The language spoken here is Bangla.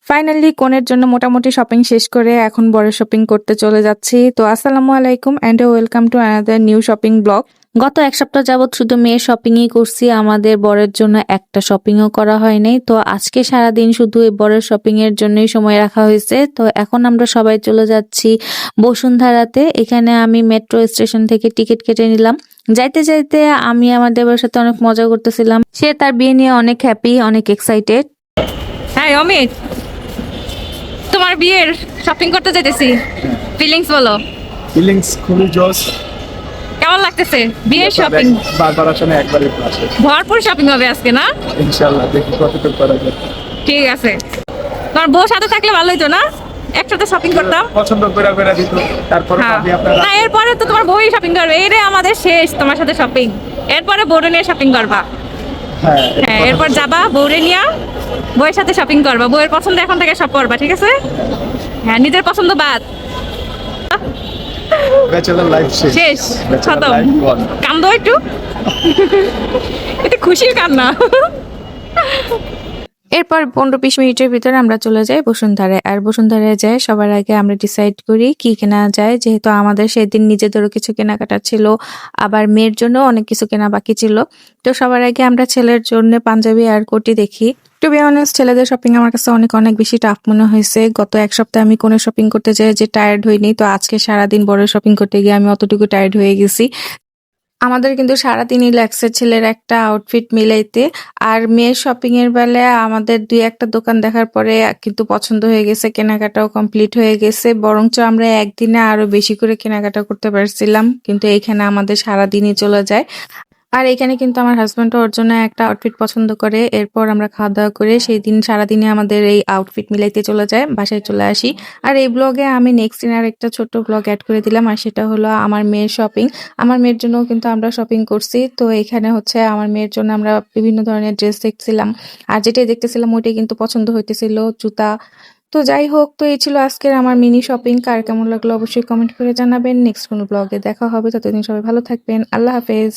ফাইনালি কোনের জন্য মোটামুটি শপিং শেষ করে এখন বড় শপিং করতে চলে যাচ্ছি। তো আসসালামু আলাইকুম and welcome to another new shopping blog. গত এক সপ্তাহ যাবত শুধু মেয়ের শপিংই করছি, আমাদের বরের জন্য একটা শপিংও করা হয় নাই। তো আজকে সারাদিন শুধু এই বরের শপিং এর জন্যই সময় রাখা হয়েছে। তো এখন আমরা সবাই চলে যাচ্ছি বসুন্ধরাতে। এখানে আমি মেট্রো স্টেশন থেকে টিকিট কেটে নিলাম। যাইতে যাইতে আমি আমার দেবরের সাথে অনেক মজা করতেছিলাম। সে তার বিয়ে নিয়ে অনেক হ্যাপি, অনেক এক্সাইটেড। হ্যাঁ অমিত, তোমার বিয়ের শপিং করতে যেতেছি, ফিলিংস বলো। ফিলিংস খুবই জোস। কেমন লাগতেছে বিয়ের শপিং? বারবার আসলে একবারই আসে। ভরপুর শপিং হবে আজকে না? ইনশাআল্লাহ দেখি কতটুকু করা যায়। ঠিক আছে, তোমার বউ সাথে থাকলে ভালো হতো না, একসাথে শপিং করতাম। পছন্দ করে করে দিত, তারপর হ্যাঁ। ভাবি আপনারা না, এরপরে তো তোমার বউই শপিং করবে। এই রে আমাদের শেষ তোমার সাথে শপিং, এরপরে বউরে নিয়ে শপিং করবা। হ্যাঁ হ্যাঁ, এরপর যাবা বউরে নিয়ে বউয়ের সাথে শপিং করবা, বউয়ের পছন্দ এখন থেকে সব করবা, ঠিক আছে? হ্যাঁ, নিজের পছন্দ বাদ। ব্যাচেলর লাইফ শেষ, ব্যাচেলর খতম। লাইফ গন। কান্দো একটু, এটা খুশির কান্না। এরপর 15-20 মিনিটের ভিতরে আমরা চলে যাই বসুন্ধরায়। আর বসুন্ধরায় যাই সবার আগে আমরা ডিসাইড করি কি কেনা যায়, যেহেতু আমাদের সেদিন নিজেদেরও কিছু কেনাকাটা ছিল, আবার মেয়ের জন্য অনেক কিছু কেনা বাকি ছিল। তো সবার আগে আমরা ছেলের জন্য পাঞ্জাবি আর কোটি দেখি। টু বি অনেস্ট, ছেলেদের শপিং আমার কাছে অনেক অনেক বেশি টাফ মনে হয়েছে। গত এক সপ্তাহে আমি কোনো শপিং করতে যাই যে টায়ার্ড হইনি, তো আজকে সারাদিন বড় শপিং করতে গিয়ে আমি অতটুকু টায়ার্ড হয়ে গেছি। আমাদের কিন্তু সারাদিনই লাগছে ছেলের একটা আউটফিট মিলাইতে। আর মেয়ের শপিং এর বেলায় আমাদের দুই একটা দোকান দেখার পরে কিন্তু পছন্দ হয়ে গেছে, কেনাকাটাও কমপ্লিট হয়ে গেছে। বরঞ্চ আমরা একদিনে আরো বেশি করে কেনাকাটা করতে পারছিলাম, কিন্তু এইখানে আমাদের সারাদিনই চলে যায়। আর এখানে কিন্তু আমার হাজব্যান্ড ওর জন্য একটা আউটফিট পছন্দ করে। এরপর আমরা খাওয়া দাওয়া করে সেই দিন সারাদিনে আমাদের এই আউটফিট মিলাইতে চলে যায়, বাসায় চলে আসি। আর এই ব্লগে আমি নেক্সট দিন আর একটা ছোট্ট ব্লগ অ্যাড করে দিলাম, আর সেটা হলো আমার মেয়ের শপিং। আমার মেয়ের জন্য কিন্তু আমরা শপিং করছি। তো এখানে হচ্ছে আমার মেয়ের জন্য আমরা বিভিন্ন ধরনের ড্রেস দেখছিলাম, আর যেটাই দেখতেছিলাম ওইটাই কিন্তু পছন্দ হইতেছিল, জুতা। তো যাই হোক, তো এই ছিল আজকের আমার মিনি শপিং। কার কেমন লাগলো অবশ্যই কমেন্ট করে জানাবেন। নেক্সট কোনো ব্লগে দেখা হবে, ততদিন সবাই ভালো থাকবেন। আল্লাহ হাফেজ।